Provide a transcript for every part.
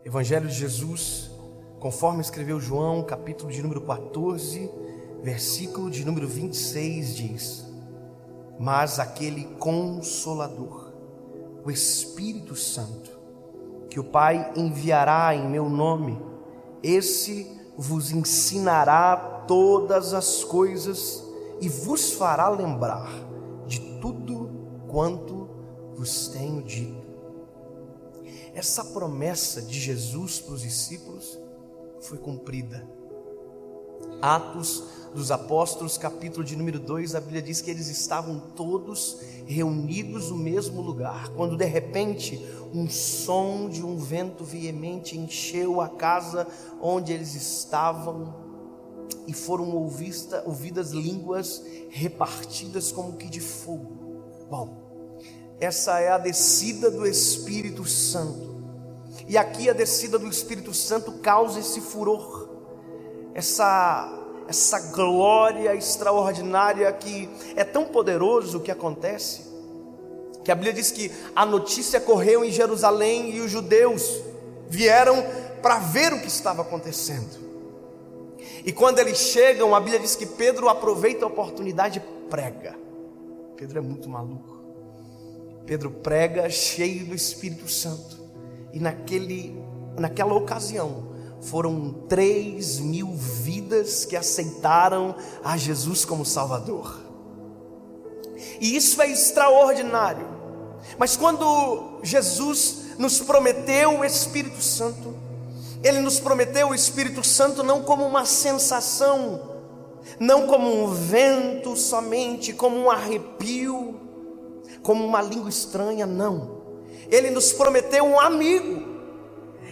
Evangelho de Jesus, conforme escreveu João, capítulo de número 14, versículo de número 26, diz: Mas aquele Consolador, o Espírito Santo, que o Pai enviará em meu nome, esse vos ensinará todas as coisas e vos fará lembrar de tudo quanto vos tenho dito. Essa promessa de Jesus para os discípulos foi cumprida. Atos dos Apóstolos, capítulo de número 2, a Bíblia diz que eles estavam todos reunidos no mesmo lugar, quando de repente um som de um vento veemente encheu a casa onde eles estavam, e foram ouvidas línguas repartidas como que de fogo. Bom, essa é a descida do Espírito Santo, e aqui a descida do Espírito Santo causa esse furor, essa glória extraordinária, que é tão poderoso o que acontece, que a Bíblia diz que a notícia correu em Jerusalém e os judeus vieram para ver o que estava acontecendo. E quando eles chegam, a Bíblia diz que Pedro aproveita a oportunidade e prega. Pedro é muito maluco. Pedro prega cheio do Espírito Santo, e naquela ocasião foram 3.000 vidas que aceitaram a Jesus como Salvador. E isso é extraordinário. Mas quando Jesus nos prometeu o Espírito Santo, Ele nos prometeu o Espírito Santo não como uma sensação, não como um vento somente, como um arrepio, como uma língua estranha, não. Ele nos prometeu um amigo.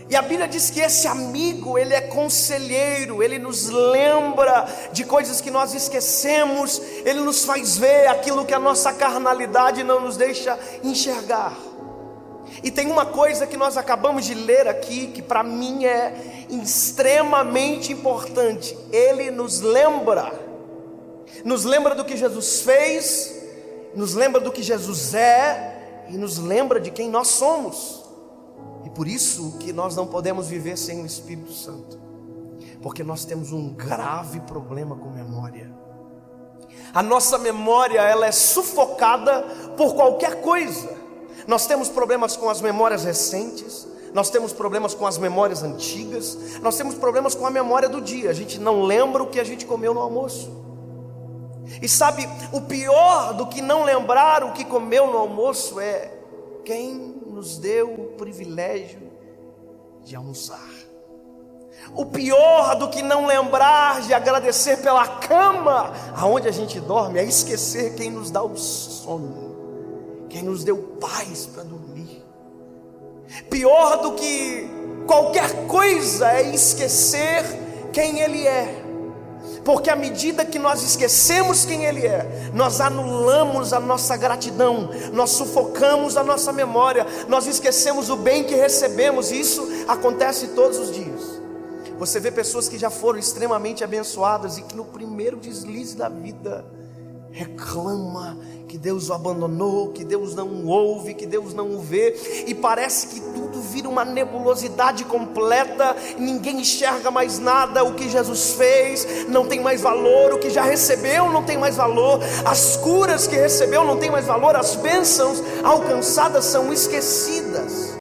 E a Bíblia diz que esse amigo, ele é conselheiro, ele nos lembra de coisas que nós esquecemos, ele nos faz ver aquilo que a nossa carnalidade não nos deixa enxergar. E tem uma coisa que nós acabamos de ler aqui, que para mim é extremamente importante. Ele nos lembra do que Jesus fez, nos lembra do que Jesus é, e nos lembra de quem nós somos. E por isso que nós não podemos viver sem o Espírito Santo, porque nós temos um grave problema com memória. A nossa memória, ela é sufocada por qualquer coisa. Nós temos problemas com as memórias recentes, nós temos problemas com as memórias antigas, nós temos problemas com a memória do dia. A gente não lembra o que a gente comeu no almoço. E sabe, o pior do que não lembrar o que comeu no almoço é quem nos deu o privilégio de almoçar. O pior do que não lembrar de agradecer pela cama aonde a gente dorme é esquecer quem nos dá o sono, quem nos deu paz para dormir. Pior do que qualquer coisa é esquecer quem Ele é. Porque à medida que nós esquecemos quem Ele é, nós anulamos a nossa gratidão, nós sufocamos a nossa memória, nós esquecemos o bem que recebemos, e isso acontece todos os dias. Você vê pessoas que já foram extremamente abençoadas e que no primeiro deslize da vida reclama que Deus o abandonou, que Deus não o ouve, que Deus não o vê, e parece que tudo vira uma nebulosidade completa, ninguém enxerga mais nada. O que Jesus fez não tem mais valor, o que já recebeu não tem mais valor, as curas que recebeu não tem mais valor, as bênçãos alcançadas são esquecidas.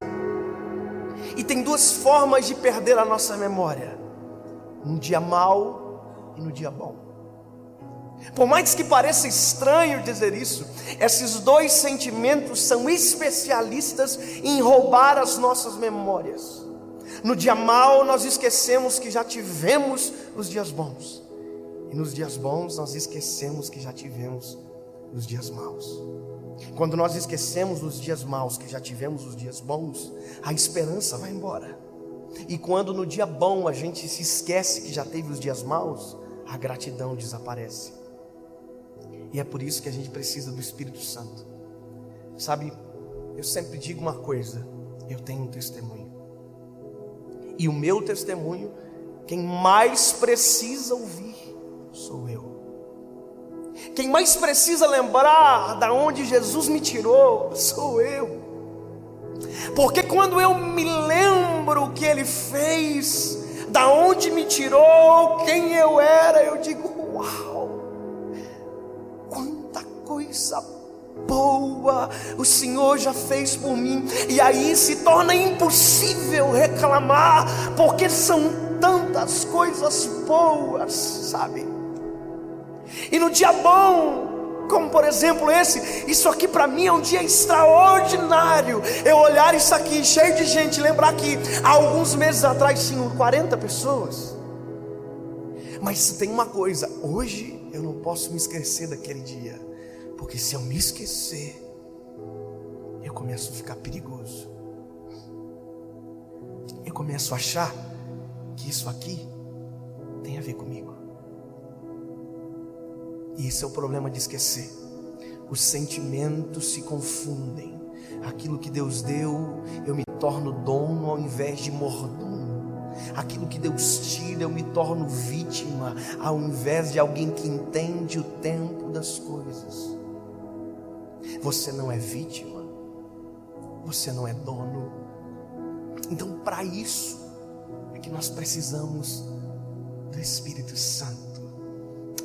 E tem duas formas de perder a nossa memória: no dia mau e no dia bom. Por mais que pareça estranho dizer isso, esses dois sentimentos são especialistas em roubar as nossas memórias. No dia mau nós esquecemos que já tivemos os dias bons, e nos dias bons nós esquecemos que já tivemos os dias maus. Quando nós esquecemos os dias maus que já tivemos os dias bons, a esperança vai embora. E quando no dia bom a gente se esquece que já teve os dias maus, a gratidão desaparece. E é por isso que a gente precisa do Espírito Santo. Sabe, eu sempre digo uma coisa: eu tenho um testemunho, e o meu testemunho, quem mais precisa ouvir sou eu. Quem mais precisa lembrar da onde Jesus me tirou sou eu. Porque quando eu me lembro o que Ele fez, da onde me tirou, quem eu era, eu digo: uau, quanta coisa boa o Senhor já fez por mim. E aí se torna impossível reclamar, porque são tantas coisas boas, sabe? E no dia bom, como por exemplo isso aqui para mim é um dia extraordinário. Eu olhar isso aqui cheio de gente, lembrar que há alguns meses atrás tinham 40 pessoas. Mas tem uma coisa, hoje eu não posso me esquecer daquele dia, porque se eu me esquecer, eu começo a ficar perigoso. Eu começo a achar que isso aqui tem a ver comigo. E esse é o problema de esquecer. Os sentimentos se confundem. Aquilo que Deus deu, eu me torno dono ao invés de mordomo. Aquilo que Deus tira, eu me torno vítima ao invés de alguém que entende o tempo das coisas. Você não é vítima, você não é dono. Então, para isso é que nós precisamos do Espírito Santo,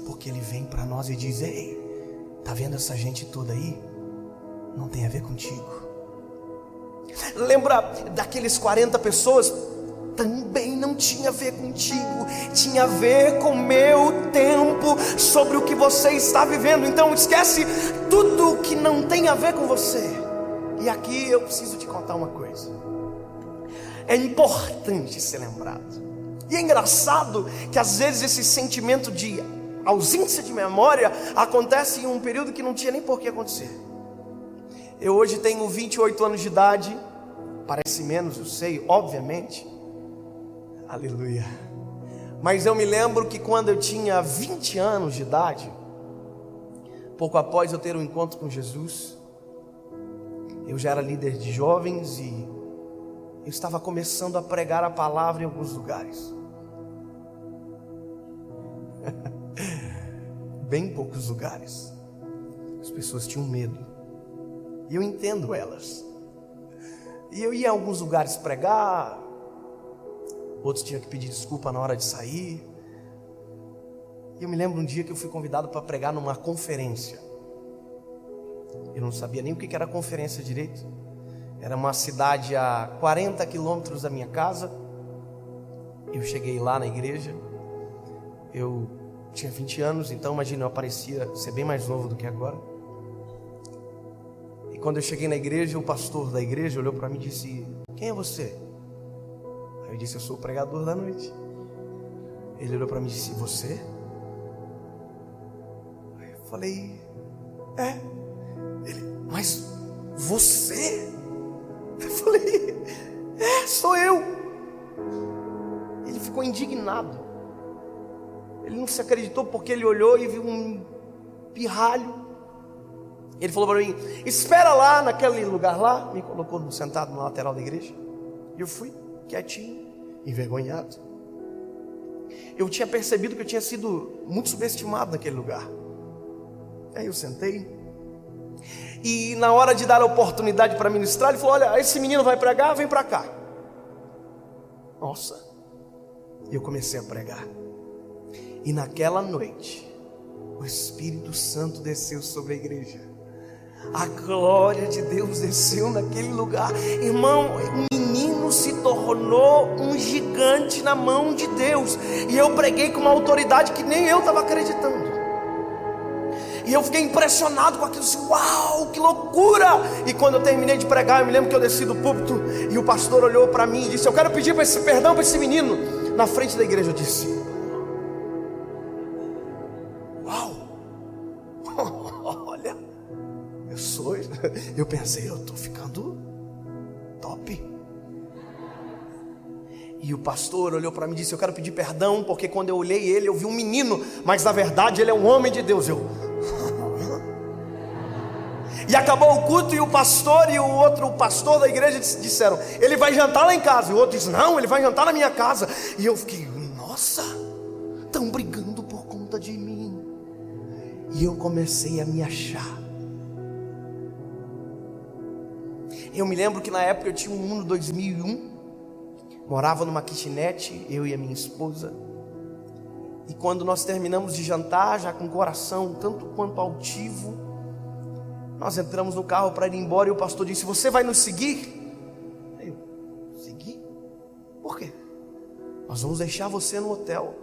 porque Ele vem para nós e diz: ei, tá vendo essa gente toda aí? Não tem a ver contigo. Lembra daqueles 40 pessoas? Também não tinha a ver contigo, tinha a ver com o meu tempo, sobre o que você está vivendo. Então esquece tudo que não tem a ver com você. E aqui eu preciso te contar uma coisa. É importante ser lembrado. E é engraçado que às vezes esse sentimento de ausência de memória acontece em um período que não tinha nem por que acontecer. Eu hoje tenho 28 anos de idade. Parece menos, eu sei, obviamente. Aleluia. Mas eu me lembro que quando eu tinha 20 anos de idade, pouco após eu ter um encontro com Jesus, eu já era líder de jovens e eu estava começando a pregar a palavra em alguns lugares. Bem poucos lugares. As pessoas tinham medo. E eu entendo elas. E eu ia a alguns lugares pregar, outros tinham que pedir desculpa na hora de sair. E eu me lembro um dia que eu fui convidado para pregar numa conferência. Eu não sabia nem o que era conferência direito. Era uma cidade a 40 quilômetros da minha casa. Eu cheguei lá na igreja. Eu tinha 20 anos, então imagina, eu parecia ser bem mais novo do que agora. E quando eu cheguei na igreja, o pastor da igreja olhou para mim e disse: quem é você? Aí eu disse: eu sou o pregador da noite. Ele olhou para mim e disse: você? Aí eu falei: é. Ele: mas você? Eu falei: é, sou eu. Ele ficou indignado. Ele não se acreditou, porque ele olhou e viu um pirralho. Ele falou para mim: espera lá naquele lugar lá. Me colocou sentado na lateral da igreja. E eu fui quietinho, envergonhado. Eu tinha percebido que eu tinha sido muito subestimado naquele lugar. Aí eu sentei. E na hora de dar a oportunidade para ministrar, ele falou: olha, esse menino vai pregar, vem para cá. Nossa. E eu comecei a pregar. E naquela noite, o Espírito Santo desceu sobre a igreja. A glória de Deus desceu naquele lugar. Irmão, o menino se tornou um gigante na mão de Deus. E eu preguei com uma autoridade que nem eu estava acreditando. E eu fiquei impressionado com aquilo, assim: uau, que loucura! E quando eu terminei de pregar, eu me lembro que eu desci do púlpito e o pastor olhou para mim e disse: eu quero pedir perdão para esse menino. Na frente da igreja eu disse: uau, olha, eu pensei, eu estou ficando top. E o pastor olhou para mim e disse: eu quero pedir perdão, porque quando eu olhei ele, eu vi um menino, mas na verdade ele é um homem de Deus. E acabou o culto, e o pastor e o outro pastor da igreja disseram: ele vai jantar lá em casa. E o outro disse: não, ele vai jantar na minha casa. E eu fiquei: nossa, estão brigando por conta de mim. E eu comecei a me achar. Eu me lembro que na época eu tinha um Uno 2001, morava numa kitnet, eu e a minha esposa. E quando nós terminamos de jantar, já com o coração tanto quanto altivo, nós entramos no carro para ir embora e o pastor disse: você vai nos seguir? Eu, seguir? Por quê? Nós vamos deixar você no hotel.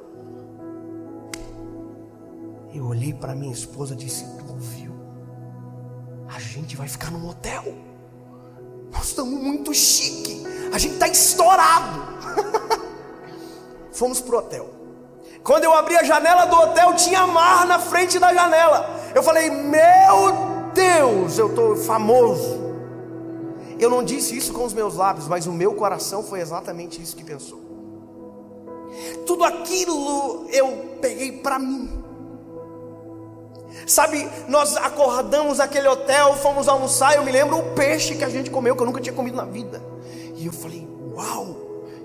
Eu olhei para minha esposa e disse: tu ouviu? A gente vai ficar num hotel. Nós estamos muito chique. A gente está estourado. Fomos pro hotel. Quando eu abri a janela do hotel, tinha mar na frente da janela. Eu falei: meu Deus, eu estou famoso. Eu não disse isso com os meus lábios, mas o meu coração foi exatamente isso que pensou. Tudo aquilo eu peguei para mim. Sabe, nós acordamos naquele hotel, fomos almoçar. Eu me lembro o peixe que a gente comeu, que eu nunca tinha comido na vida. E eu falei: uau,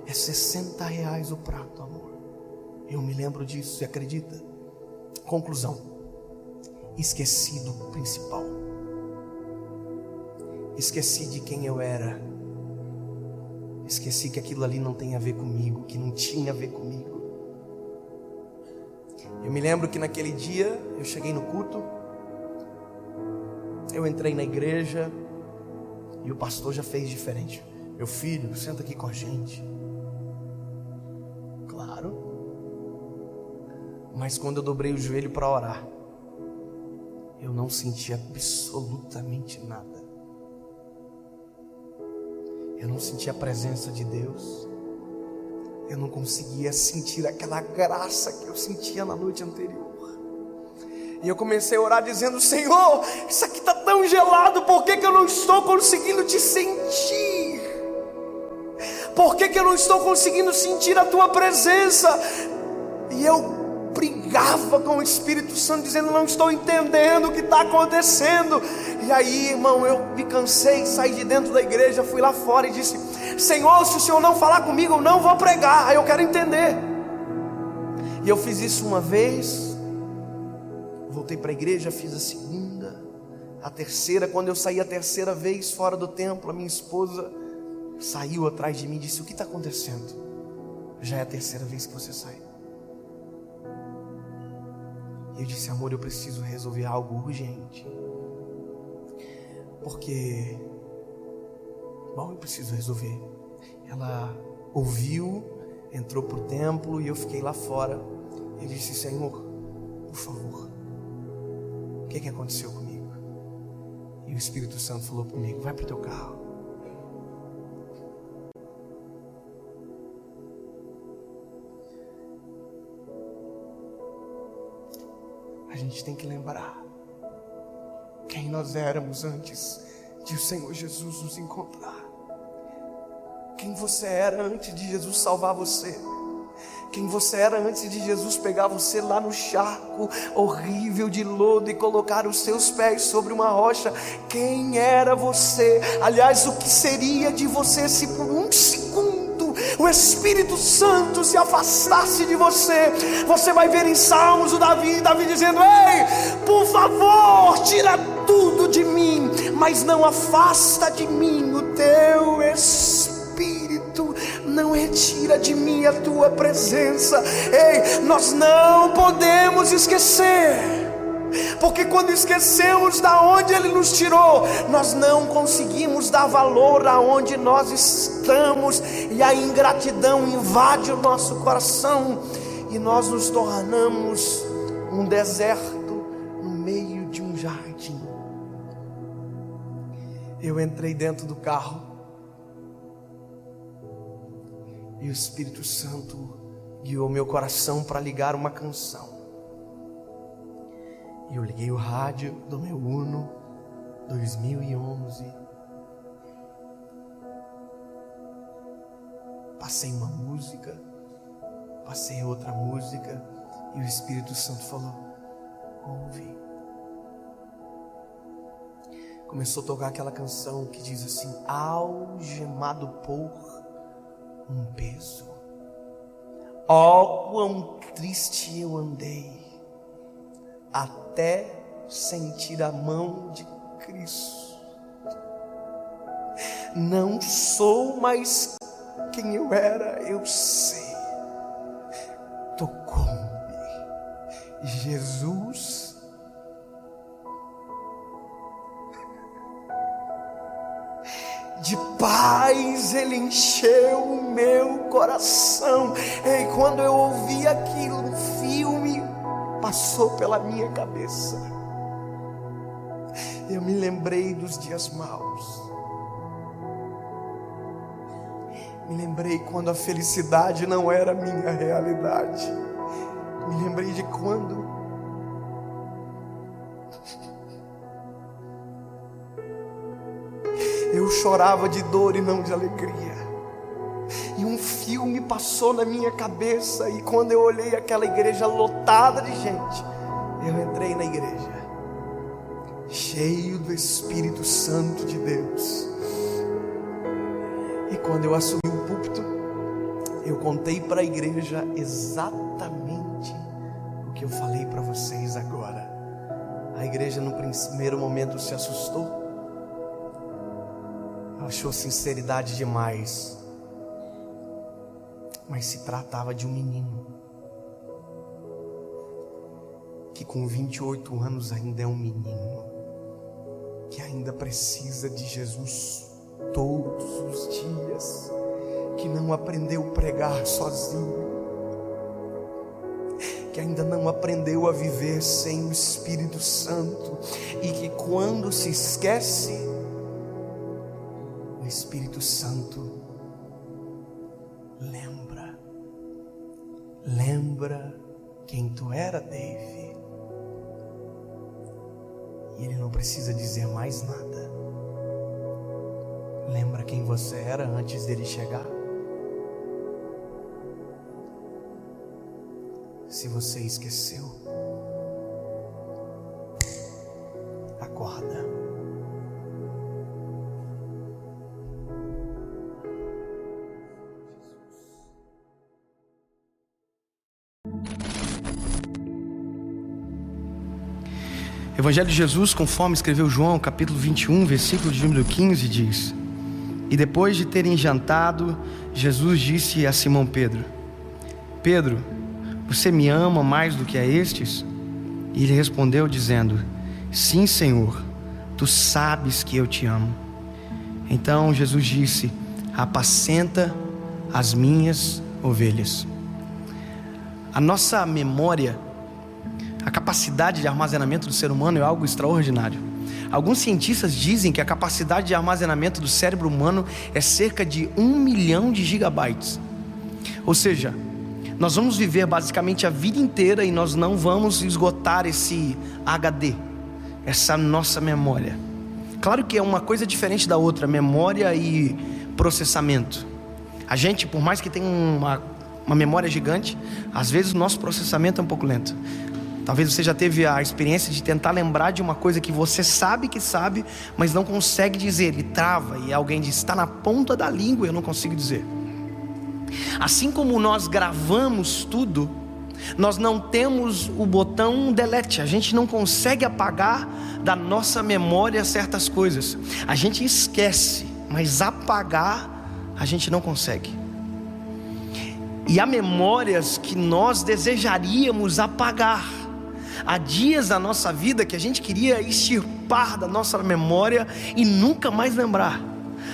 é R$60 o prato, amor. Eu me lembro disso, você acredita? Conclusão: esqueci do principal. Esqueci de quem eu era. Esqueci que aquilo ali não tem a ver comigo, que não tinha a ver comigo. Eu me lembro que naquele dia eu cheguei no culto, eu entrei na igreja e o pastor já fez diferente. Meu filho, senta aqui com a gente. Claro. Mas quando eu dobrei o joelho para orar, eu não senti absolutamente nada. Eu não senti a presença de Deus. Eu não conseguia sentir aquela graça que eu sentia na noite anterior. E eu comecei a orar dizendo: Senhor, isso aqui está tão gelado, por que eu não estou conseguindo te sentir? Por que eu não estou conseguindo sentir a tua presença? E eu brigava com o Espírito Santo, dizendo: não estou entendendo o que está acontecendo. E aí, irmão, eu me cansei, saí de dentro da igreja, fui lá fora e disse: Senhor, se o Senhor não falar comigo, eu não vou pregar. Aí eu quero entender. E eu fiz isso uma vez, voltei para a igreja, fiz a segunda, a terceira. Quando eu saí a terceira vez fora do templo, a minha esposa saiu atrás de mim e disse: o que está acontecendo? Já é a terceira vez que você sai. E eu disse: amor, eu preciso resolver algo urgente. Porque, bom, eu preciso resolver. Ela ouviu, entrou para o templo e eu fiquei lá fora. Eu disse: Senhor, por favor, o que aconteceu comigo? E o Espírito Santo falou comigo: vai para o teu carro. A gente tem que lembrar quem nós éramos antes de o Senhor Jesus nos encontrar. Quem você era antes de Jesus salvar você. Quem você era antes de Jesus pegar você lá no charco horrível de lodo e colocar os seus pés sobre uma rocha. Quem era você? Aliás, o que seria de você se por um segundo o Espírito Santo se afastasse de você? Você vai ver em Salmos o Davi dizendo: ei, por favor, tira tudo de mim, mas não afasta de mim o teu Espírito, não retira de mim a tua presença. Ei, nós não podemos esquecer, porque quando esquecemos da onde Ele nos tirou, nós não conseguimos dar valor aonde nós estamos, e a ingratidão invade o nosso coração, e nós nos tornamos um deserto no meio de um jardim. Eu entrei dentro do carro e o Espírito Santo guiou meu coração para ligar uma canção. E eu liguei o rádio do meu Uno 2011. Passei uma música, passei outra música, e o Espírito Santo falou: ouve. Começou a tocar aquela canção que diz assim: algemado por um peso, ó quão triste eu andei, até sentir a mão de Cristo. Não sou mais quem eu era, eu sei. Tocou-me. Jesus de paz, Ele encheu o meu coração. E quando eu ouvi aquilo, um filme passou pela minha cabeça. Eu me lembrei dos dias maus. Me lembrei quando a felicidade não era a minha realidade. Me lembrei de quando eu chorava de dor e não de alegria. E um filme passou na minha cabeça. E quando eu olhei aquela igreja lotada de gente, eu entrei na igreja, cheio do Espírito Santo de Deus. E quando eu assumi o púlpito, eu contei para a igreja exatamente o que eu falei para vocês agora. A igreja no primeiro momento se assustou, achou sinceridade demais, mas se tratava de um menino que com 28 anos ainda é um menino, que ainda precisa de Jesus todos os dias, que não aprendeu a pregar sozinho, que ainda não aprendeu a viver sem o Espírito Santo, e que quando se esquece, o Espírito Santo lembra quem tu era, Dave, e ele não precisa dizer mais nada. Lembra quem você era antes dele chegar? Se você esqueceu, acorda. Evangelho de Jesus, conforme escreveu João, capítulo 21, versículo de número 15, diz: E depois de terem jantado, Jesus disse a Simão Pedro: Pedro, você me ama mais do que a estes? E ele respondeu dizendo: Sim, Senhor, tu sabes que eu te amo. Então Jesus disse: Apacenta as minhas ovelhas. A nossa memória, a capacidade de armazenamento do ser humano é algo extraordinário. Alguns cientistas dizem que a capacidade de armazenamento do cérebro humano é cerca de 1 milhão de gigabytes. Ou seja, nós vamos viver basicamente a vida inteira e nós não vamos esgotar esse HD, essa nossa memória. Claro que é uma coisa diferente da outra, memória e processamento. A gente, por mais que tenha uma memória gigante, às vezes o nosso processamento é um pouco lento. Talvez você já teve a experiência de tentar lembrar de uma coisa que você sabe que sabe, mas não consegue dizer, e trava, e alguém diz: está na ponta da língua e eu não consigo dizer. Assim como nós gravamos tudo, nós não temos o botão delete, a gente não consegue apagar da nossa memória certas coisas. A gente esquece, mas apagar a gente não consegue. E há memórias que nós desejaríamos apagar. Há dias da nossa vida que a gente queria extirpar da nossa memória e nunca mais lembrar.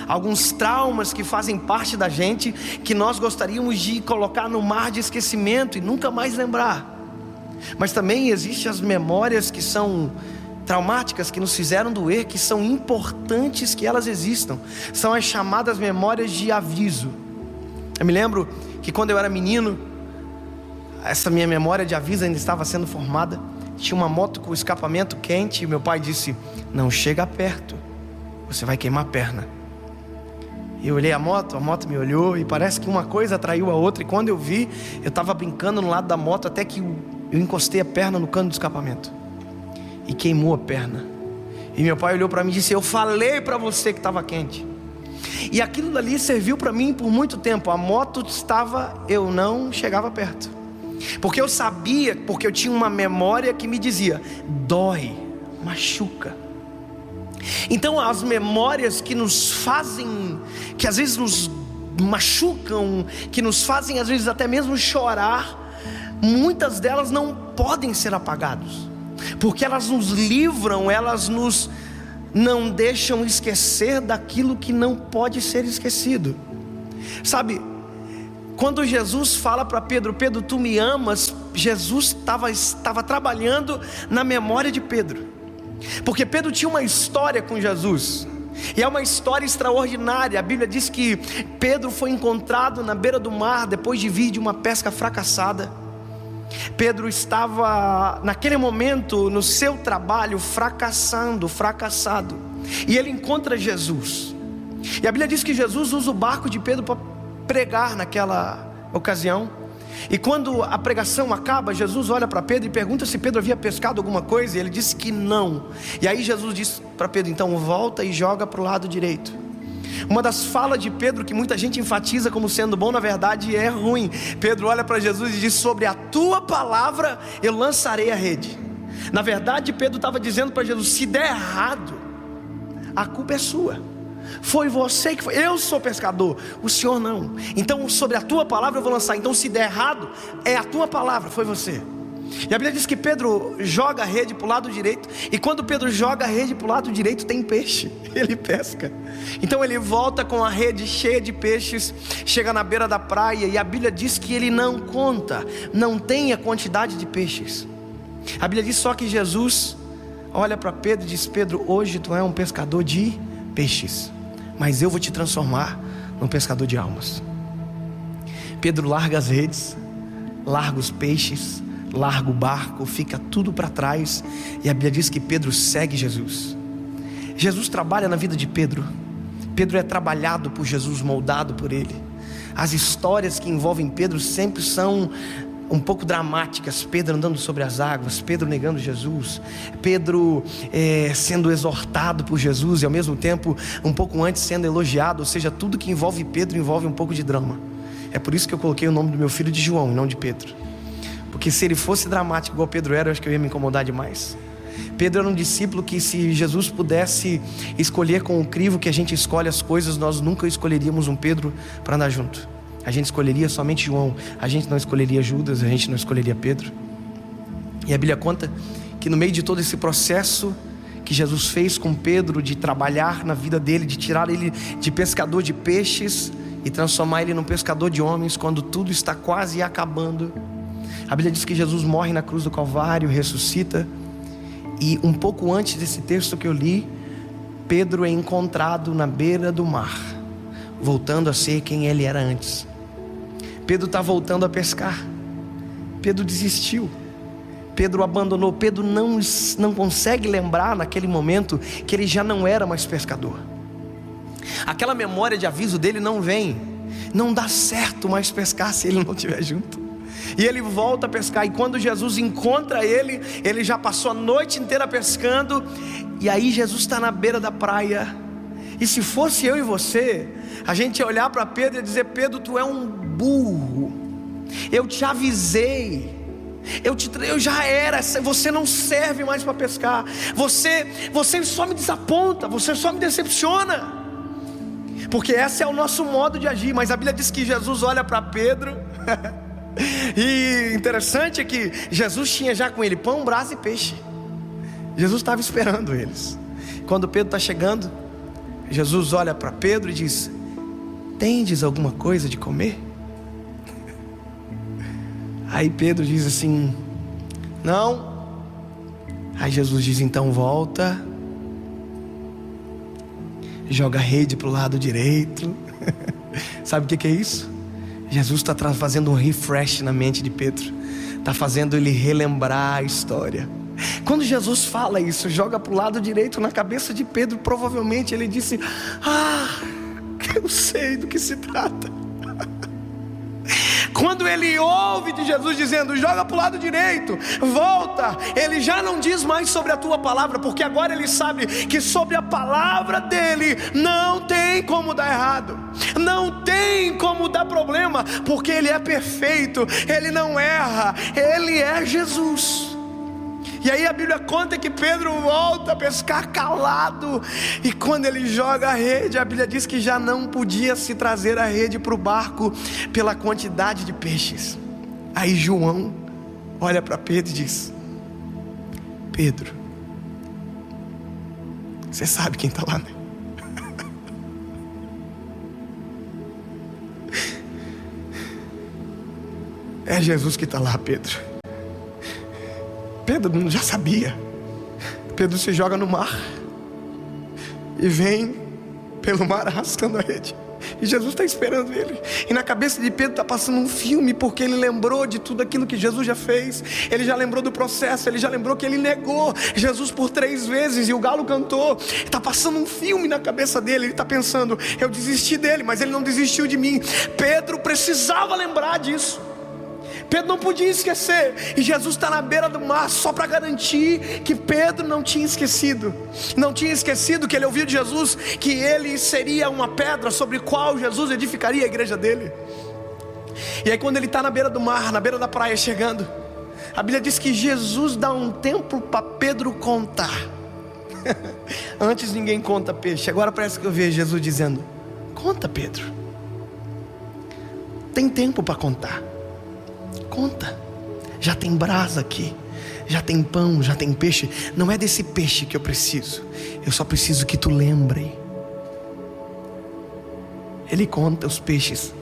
Alguns traumas que fazem parte da gente, que nós gostaríamos de colocar no mar de esquecimento e nunca mais lembrar. Mas também existem as memórias que são traumáticas, que nos fizeram doer, que são importantes que elas existam. São as chamadas memórias de aviso. Eu me lembro que quando eu era menino, essa minha memória de aviso ainda estava sendo formada. Tinha uma moto com escapamento quente e meu pai disse: não chega perto, você vai queimar a perna. Eu olhei a moto me olhou, e parece que uma coisa atraiu a outra. E quando eu vi, eu estava brincando no lado da moto, até que eu encostei a perna no cano do escapamento e queimou a perna. E meu pai olhou para mim e disse: eu falei para você que estava quente. E aquilo dali serviu para mim por muito tempo. A moto estava, eu não chegava perto, porque eu sabia, porque eu tinha uma memória que me dizia: dói, machuca. Então as memórias que nos fazem, que às vezes nos machucam, que nos fazem às vezes até mesmo chorar, muitas delas não podem ser apagadas, porque elas nos livram, elas nos não deixam esquecer daquilo que não pode ser esquecido. Sabe, quando Jesus fala para Pedro: Pedro, tu me amas, Jesus estava trabalhando na memória de Pedro, porque Pedro tinha uma história com Jesus, e é uma história extraordinária. A Bíblia diz que Pedro foi encontrado na beira do mar, depois de vir de uma pesca fracassada. Pedro estava naquele momento no seu trabalho fracassado, e ele encontra Jesus, e a Bíblia diz que Jesus usa o barco de Pedro para pregar naquela ocasião. E quando a pregação acaba, Jesus olha para Pedro e pergunta se Pedro havia pescado alguma coisa, e ele disse que não. E aí Jesus disse para Pedro: então volta e joga para o lado direito. Uma das falas de Pedro que muita gente enfatiza como sendo bom, na verdade é ruim. Pedro olha para Jesus e diz: sobre a tua palavra eu lançarei a rede. Na verdade Pedro estava dizendo para Jesus: se der errado, a culpa é sua, foi você que foi, eu sou pescador, o Senhor não. Então sobre a tua palavra eu vou lançar. Então se der errado, é a tua palavra, foi você. E a Bíblia diz que Pedro joga a rede para o lado direito, e quando Pedro joga a rede para o lado direito tem peixe, ele pesca. Então ele volta com a rede cheia de peixes, chega na beira da praia, e a Bíblia diz que ele não conta, não tem a quantidade de peixes. A Bíblia diz só que Jesus olha para Pedro e diz: Pedro, hoje tu é um pescador de peixes, mas eu vou te transformar num pescador de almas. Pedro larga as redes, larga os peixes, larga o barco, fica tudo para trás, e a Bíblia diz que Pedro segue Jesus. Jesus trabalha na vida de Pedro. Pedro é trabalhado por Jesus, moldado por Ele. As histórias que envolvem Pedro sempre são um pouco dramáticas. Pedro andando sobre as águas, Pedro negando Jesus, Pedro sendo exortado por Jesus, e ao mesmo tempo um pouco antes sendo elogiado. Ou seja, tudo que envolve Pedro envolve um pouco de drama. É por isso que eu coloquei o nome do meu filho de João e não de Pedro, porque se ele fosse dramático igual Pedro era, eu acho que eu ia me incomodar demais. Pedro era um discípulo que, se Jesus pudesse escolher com o crivo que a gente escolhe as coisas, nós nunca escolheríamos um Pedro para andar junto. A gente escolheria somente João, a gente não escolheria Judas, a gente não escolheria Pedro. E a Bíblia conta que no meio de todo esse processo que Jesus fez com Pedro, de trabalhar na vida dele, de tirar ele de pescador de peixes e transformar ele num pescador de homens, quando tudo está quase acabando, a Bíblia diz que Jesus morre na cruz do Calvário, ressuscita. E um pouco antes desse texto que eu li, Pedro é encontrado na beira do mar, voltando a ser quem ele era antes. Pedro está voltando a pescar. Pedro desistiu, Pedro abandonou. Pedro não consegue lembrar naquele momento que ele já não era mais pescador. Aquela memória de aviso dele não vem. Não dá certo mais pescar se ele não estiver junto. E ele volta a pescar, e quando Jesus encontra ele, ele já passou a noite inteira pescando. E aí Jesus está na beira da praia. E se fosse eu e você, a gente ia olhar para Pedro e dizer: Pedro, tu é um burro, eu te avisei, eu já era, você não serve mais para pescar, você só me desaponta, você só me decepciona. Porque esse é o nosso modo de agir. Mas a Bíblia diz que Jesus olha para Pedro e interessante é que Jesus tinha já com ele pão, brasa e peixe. Jesus estava esperando eles. Quando Pedro está chegando, Jesus olha para Pedro e diz: tendes alguma coisa de comer? Aí Pedro diz assim: não. Aí Jesus diz: então volta, joga a rede para o lado direito. Sabe o que é isso? Jesus está fazendo um refresh na mente de Pedro, está fazendo ele relembrar a história. Quando Jesus fala isso, joga para o lado direito, na cabeça de Pedro, provavelmente ele disse: eu sei do que se trata. Quando ele ouve de Jesus dizendo: joga para o lado direito, volta, ele já não diz mais sobre a tua palavra, porque agora ele sabe que sobre a palavra dele não tem como dar errado, não tem como dar problema, porque ele é perfeito, ele não erra, ele é Jesus. E aí a Bíblia conta que Pedro volta a pescar calado, e quando ele joga a rede, a Bíblia diz que já não podia se trazer a rede para o barco pela quantidade de peixes. Aí João olha para Pedro e diz: Pedro, você sabe quem está lá, né? É Jesus que está lá, Pedro. Pedro já sabia. Pedro se joga no mar e vem pelo mar arrastando a rede, e Jesus está esperando ele. E na cabeça de Pedro está passando um filme, porque ele lembrou de tudo aquilo que Jesus já fez. Ele já lembrou do processo, ele já lembrou que ele negou Jesus por 3 vezes e o galo cantou. Está passando um filme na cabeça dele. Ele está pensando: eu desisti dele, mas ele não desistiu de mim. Pedro precisava lembrar disso. Pedro não podia esquecer, e Jesus está na beira do mar só para garantir que Pedro não tinha esquecido. Não tinha esquecido que ele ouviu de Jesus que ele seria uma pedra sobre a qual Jesus edificaria a igreja dele. E aí quando ele está na beira do mar, na beira da praia chegando, a Bíblia diz que Jesus dá um tempo para Pedro contar. Antes ninguém conta peixe, agora parece que eu vejo Jesus dizendo: conta, Pedro, tem tempo para contar. Conta, já tem brasa aqui, já tem pão, já tem peixe. Não é desse peixe que eu preciso, eu só preciso que tu lembre. Ele conta os peixes.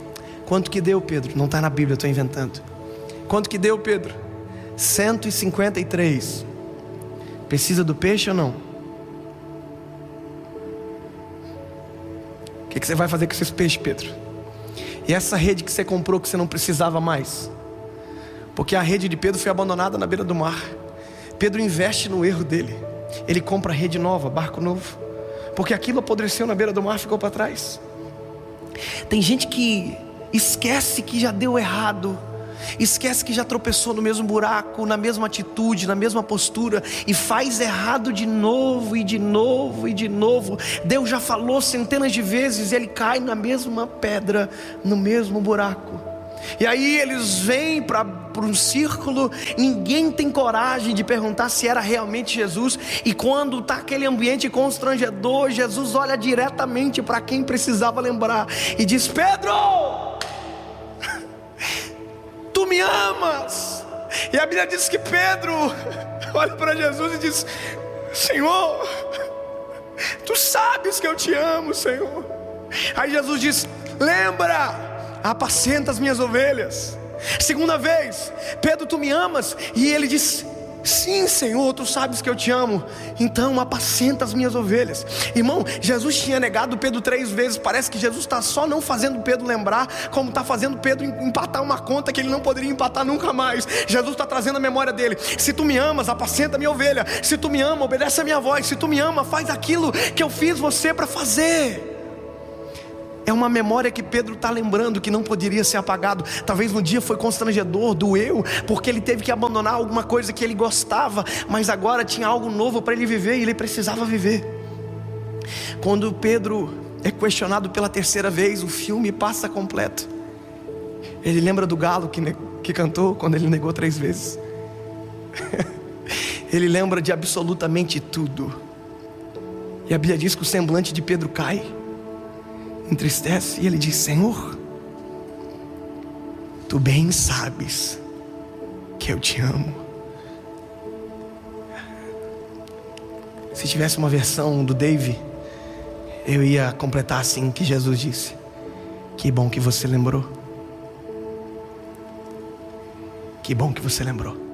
Quanto que deu, Pedro? Não está na Bíblia, eu estou inventando. Quanto que deu, Pedro? 153. Precisa do peixe ou não? O que você vai fazer com esses peixes, Pedro? E essa rede que você comprou que você não precisava mais? Porque a rede de Pedro foi abandonada na beira do mar. Pedro investe no erro dele. Ele compra rede nova, barco novo, porque aquilo apodreceu na beira do mar, ficou para trás. Tem gente que esquece que já deu errado, esquece que já tropeçou no mesmo buraco, na mesma atitude, na mesma postura, e faz errado de novo e de novo e de novo. Deus já falou centenas de vezes, e ele cai na mesma pedra, no mesmo buraco. E aí eles vêm para um círculo, ninguém tem coragem de perguntar se era realmente Jesus. E quando está aquele ambiente constrangedor, Jesus olha diretamente para quem precisava lembrar e diz: Pedro, tu me amas? E a Bíblia diz que Pedro olha para Jesus e diz: Senhor, tu sabes que eu te amo, Senhor. Aí Jesus diz: lembra, apacenta as minhas ovelhas. Segunda vez: Pedro, tu me amas? E ele diz: sim, Senhor, tu sabes que eu te amo, então apacenta as minhas ovelhas. Irmão, Jesus tinha negado Pedro 3 vezes. Parece que Jesus está só não fazendo Pedro lembrar, como está fazendo Pedro empatar uma conta que ele não poderia empatar nunca mais. Jesus está trazendo a memória dele: se tu me amas, apacenta a minha ovelha. Se tu me ama, obedece a minha voz. Se tu me ama, faz aquilo que eu fiz você para fazer. É uma memória que Pedro está lembrando, que não poderia ser apagado. Talvez no dia foi constrangedor, doeu, porque ele teve que abandonar alguma coisa que ele gostava, mas agora tinha algo novo para ele viver, e ele precisava viver. Quando Pedro é questionado pela 3ª vez, o filme passa completo. Ele lembra do galo que cantou quando ele negou 3 vezes. Ele lembra de absolutamente tudo. E a Bíblia diz que o semblante de Pedro cai, entristece, e ele diz: Senhor, tu bem sabes que eu te amo. Se tivesse uma versão do Dave, eu ia completar assim, que Jesus disse: que bom que você lembrou. Que bom que você lembrou.